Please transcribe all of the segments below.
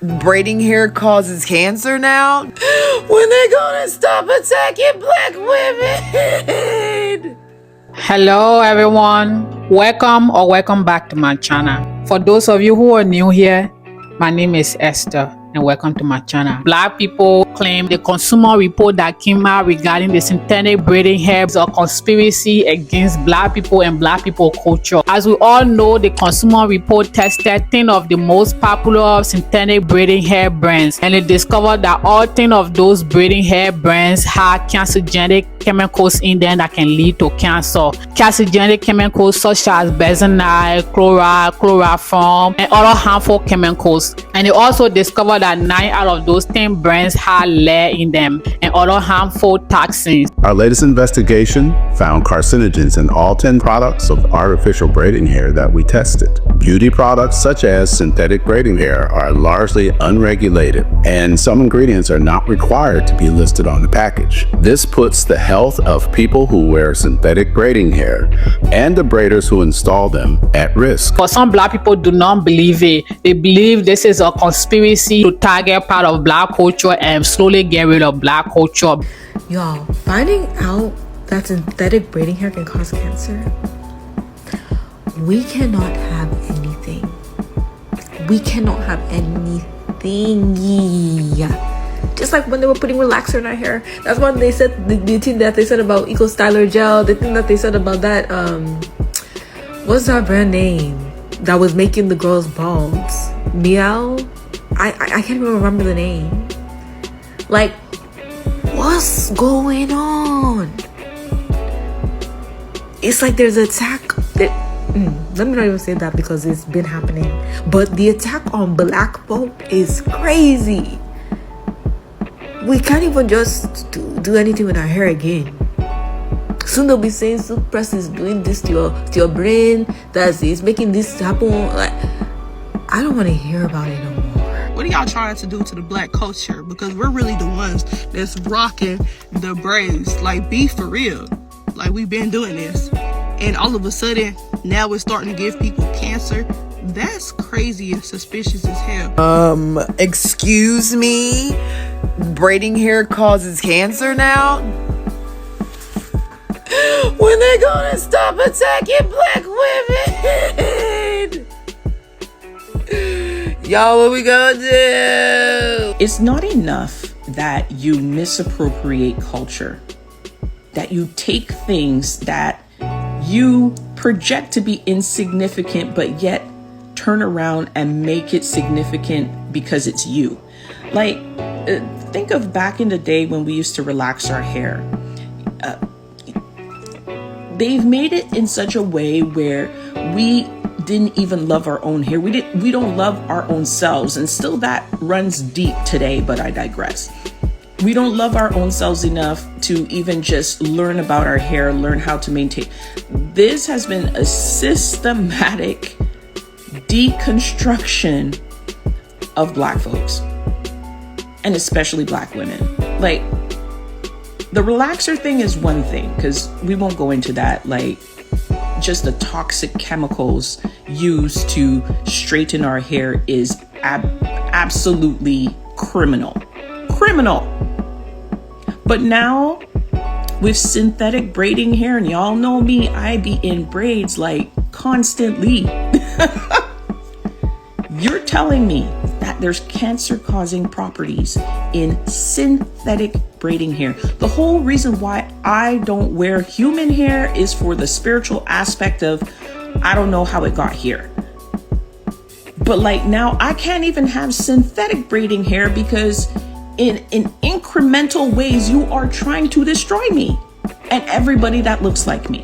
braiding hair causes cancer now? When they gonna stop attacking black women? Hello everyone, welcome back to my channel. For those of you who are new here, my name is Esther and welcome to my channel. Black people claim the consumer report that came out regarding the synthetic braiding hair is a conspiracy against black people and black people culture. As we all know, the consumer report tested 10 of the most popular synthetic braiding hair brands, and it discovered that all 10 of those braiding hair brands had carcinogenic chemicals in them that can lead to cancer. Carcinogenic chemicals such as benzoyl, chloride, chloroform, and other harmful chemicals. And they also discovered that 9 out of those 10 brands had lead in them and other harmful toxins. Our latest investigation found carcinogens in all 10 products of artificial braiding hair that we tested. Beauty products such as synthetic braiding hair are largely unregulated, and some ingredients are not required to be listed on the package. This puts the health of people who wear synthetic braiding hair and the braiders who install them at risk. But some black people do not believe it. They believe this is a conspiracy to target part of black culture and slowly get rid of black culture. Y'all, finding out that synthetic braiding hair can cause cancer, we cannot have anything. We cannot have anything. Just like when they were putting relaxer in our hair. That's what they said, the thing that they said about Eco Styler gel, the thing that they said about that, what's that brand name that was making the girls bald's? Meow? I can't even remember the name. Like, what's going on? It's like there's an attack. Let me not even say that because it's been happening. But the attack on black folk is crazy. We can't even just do anything with our hair again. Soon they'll be saying silk press is doing this to your brain, that is making this happen. Like, I don't want to hear about it no more. What are y'all trying to do to the black culture? Because we're really the ones that's rocking the braids. Like, be for real. Like, we've been doing this. And all of a sudden, now we're starting to give people cancer. That's crazy and suspicious as hell. Excuse me? Braiding hair causes cancer now? When they gonna stop attacking black women? Y'all, what we gonna do? It's not enough that you misappropriate culture, that you take things that you project to be insignificant, but yet turn around and make it significant because it's you. Like, think of back in the day when we used to relax our hair. They've made it in such a way where we didn't even love our own hair. We don't love our own selves, and still that runs deep today, but I digress. We don't love our own selves enough to even just learn about our hair, learn how to maintain. This has been a systematic deconstruction of black folks, and especially black women. Like, the relaxer thing is one thing, because we won't go into that. Like, just the toxic chemicals used to straighten our hair is absolutely criminal. But now with synthetic braiding hair, and y'all know me, I be in braids like constantly. You're telling me that there's cancer causing properties in synthetic braiding hair. The whole reason why I don't wear human hair is for the spiritual aspect of, I don't know how it got here. But like, now I can't even have synthetic braiding hair because in incremental ways you are trying to destroy me and everybody that looks like me.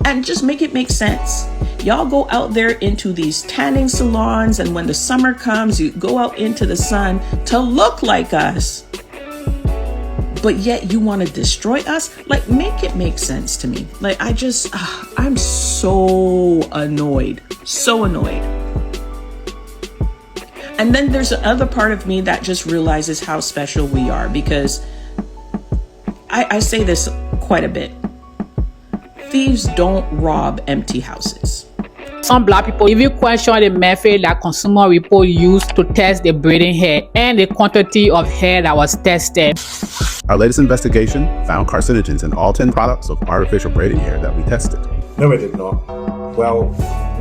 And just make it make sense. Y'all go out there into these tanning salons, and when the summer comes, you go out into the sun to look like us, but yet you want to destroy us. Like, make it make sense to me. Like, I'm so annoyed. And then there's the other part of me that just realizes how special we are, because I say this quite a bit. Thieves don't rob empty houses. Some black people even question the method that Consumer Report used to test the braiding hair and the quantity of hair that was tested. Our latest investigation found carcinogens in all 10 products of artificial braiding hair that we tested. No, it did not. Well,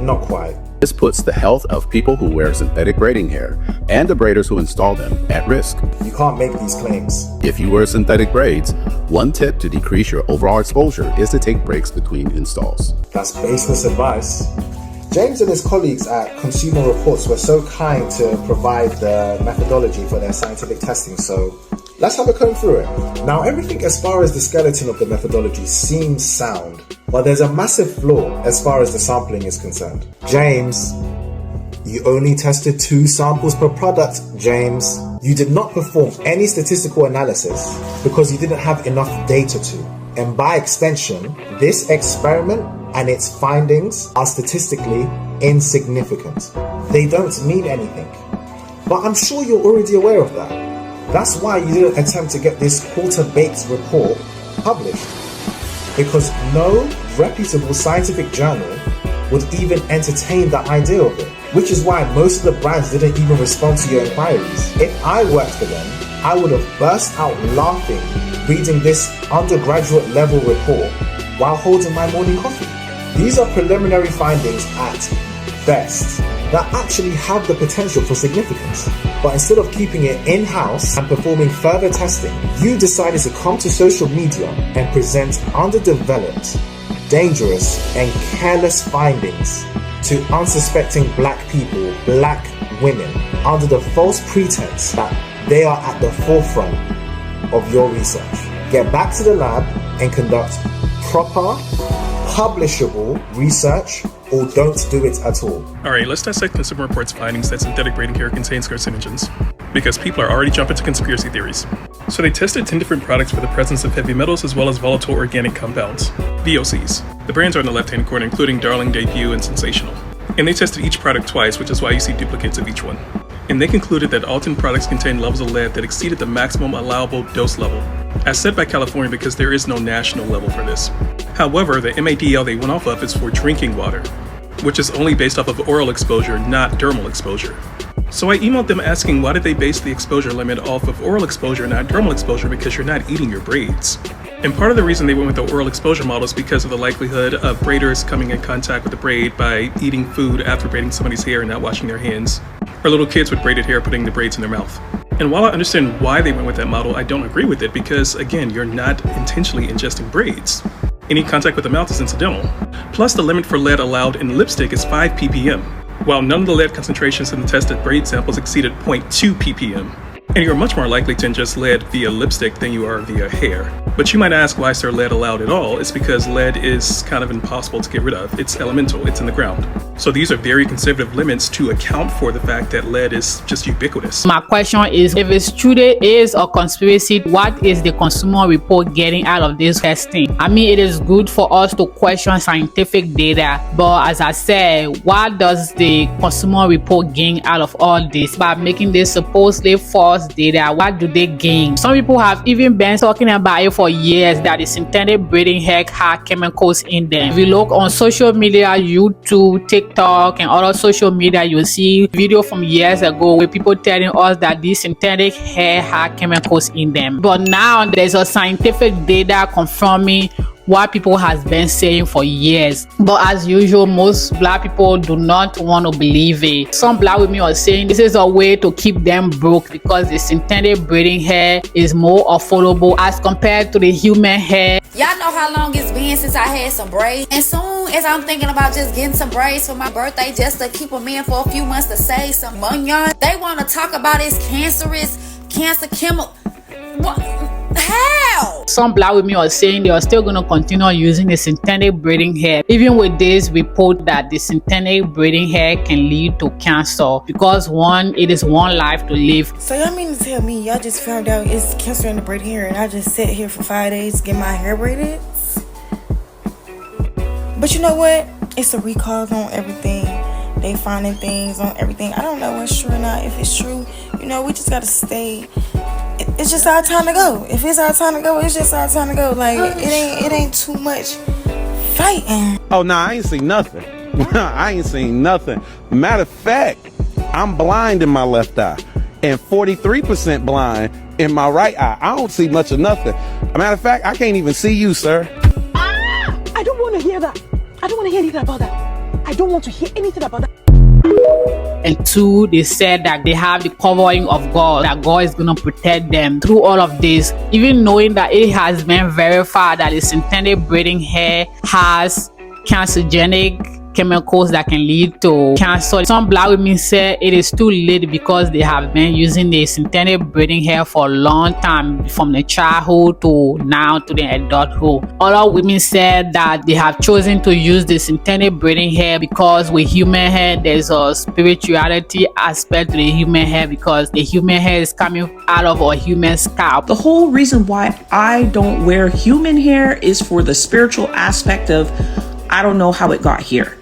not quite. This puts the health of people who wear synthetic braiding hair and the braiders who install them at risk. You can't make these claims. If you wear synthetic braids, one tip to decrease your overall exposure is to take breaks between installs. That's baseless advice. James and his colleagues at Consumer Reports were so kind to provide the methodology for their scientific testing, so let's have a comb through it. Now, everything as far as the skeleton of the methodology seems sound, but there's a massive flaw as far as the sampling is concerned. James, you only tested 2 samples per product, James. You did not perform any statistical analysis because you didn't have enough data to. And by extension, this experiment and its findings are statistically insignificant. They don't mean anything. But I'm sure you're already aware of that. That's why you didn't attempt to get this quarter-baked report published. Because no reputable scientific journal would even entertain the idea of it. Which is why most of the brands didn't even respond to your inquiries. If I worked for them, I would have burst out laughing reading this undergraduate level report while holding my morning coffee. These are preliminary findings at best that actually have the potential for significance. But instead of keeping it in-house and performing further testing, you decided to come to social media and present underdeveloped, dangerous, and careless findings to unsuspecting black people, black women, under the false pretense that they are at the forefront of your research. Get back to the lab and conduct proper, publishable research, or don't do it at all. Alright, let's dissect Consumer Reports' findings that synthetic braiding hair contains carcinogens, because people are already jumping to conspiracy theories. So they tested 10 different products for the presence of heavy metals as well as volatile organic compounds, VOCs. The brands are in the left-hand corner, including Darling, Debut, and Sensational. And they tested each product twice, which is why you see duplicates of each one. And they concluded that all 10 products contained levels of lead that exceeded the maximum allowable dose level, as set by California because there is no national level for this. However, the MADL they went off of is for drinking water, which is only based off of oral exposure, not dermal exposure. So I emailed them asking why did they base the exposure limit off of oral exposure, not dermal exposure, because you're not eating your braids. And part of the reason they went with the oral exposure model is because of the likelihood of braiders coming in contact with the braid by eating food after braiding somebody's hair and not washing their hands, or little kids with braided hair putting the braids in their mouth. And while I understand why they went with that model, I don't agree with it because, again, you're not intentionally ingesting braids. Any contact with the mouth is incidental. Plus, the limit for lead allowed in lipstick is 5 ppm, while none of the lead concentrations in the tested braid samples exceeded 0.2 ppm. And you're much more likely to ingest lead via lipstick than you are via hair. But you might ask, why is there lead allowed at all? It's because lead is kind of impossible to get rid of. It's elemental, it's in the ground. So these are very conservative limits to account for the fact that lead is just ubiquitous. My question is, if it's true there is a conspiracy, what is the Consumer Report getting out of this testing? I mean, it is good for us to question scientific data, but as I said, what does the Consumer Report gain out of all this? By making this supposedly false data, what do they gain? Some people have even been talking about it for years, that the synthetic braiding hair had chemicals in them. If you look on social media, YouTube, TikTok, and other social media, you'll see video from years ago with people telling us that these synthetic hair had chemicals in them. But now there's a scientific data confirming what people has been saying for years. But as usual, most black people do not want to believe it. Some black women are saying this is a way to keep them broke because the synthetic braiding hair is more affordable as compared to the human hair. Y'all know how long it's been since I had some braids. And soon as I'm thinking about just getting some braids for my birthday just to keep them in for a few months to save some money on, they want to talk about it's cancerous, cancer chemical. What? How? Some black women are saying they are still going to continue using the synthetic braiding hair, even with this report that the synthetic braiding hair can lead to cancer because one, it is one life to live. So y'all mean to tell me y'all just found out it's cancer in the braiding hair and I just sat here for 5 days to get my hair braided? But you know what? It's a recall on everything. They finding things on everything. I don't know what's true or not. If it's true, you know, we just gotta stay. It's just our time to go. If it's our time to go, it's just our time to go. Like it ain't too much fighting. Oh nah, I ain't seen nothing. I ain't seen nothing. Matter of fact, I'm blind in my left eye and 43% blind in my right eye. I don't see much of nothing. Matter of fact, I can't even see you, sir. I don't want to hear that. I don't want to hear anything about that. I don't want to hear anything about that. And two, they said that they have the covering of God, that God is going to protect them through all of this, even knowing that it has been verified that the synthetic braiding hair has cancerogenic chemicals that can lead to cancer. Some black women say it is too late because they have been using the synthetic braiding hair for a long time, from the childhood to now to the adulthood. Other women said that they have chosen to use the synthetic braiding hair because with human hair there's a spirituality aspect to the human hair, because the human hair is coming out of a human scalp. The whole reason why I don't wear human hair is for the spiritual aspect of, I don't know how it got here.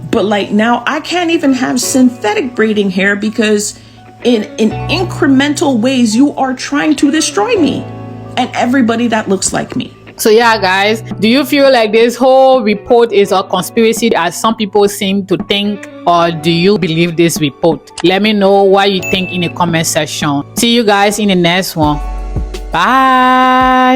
But like now I can't even have synthetic braiding hair because in incremental ways you are trying to destroy me and everybody that looks like me. So yeah, guys, do you feel like this whole report is a conspiracy as some people seem to think, or do you believe this report? Let me know what you think in the comment section. See you guys in the next one. Bye.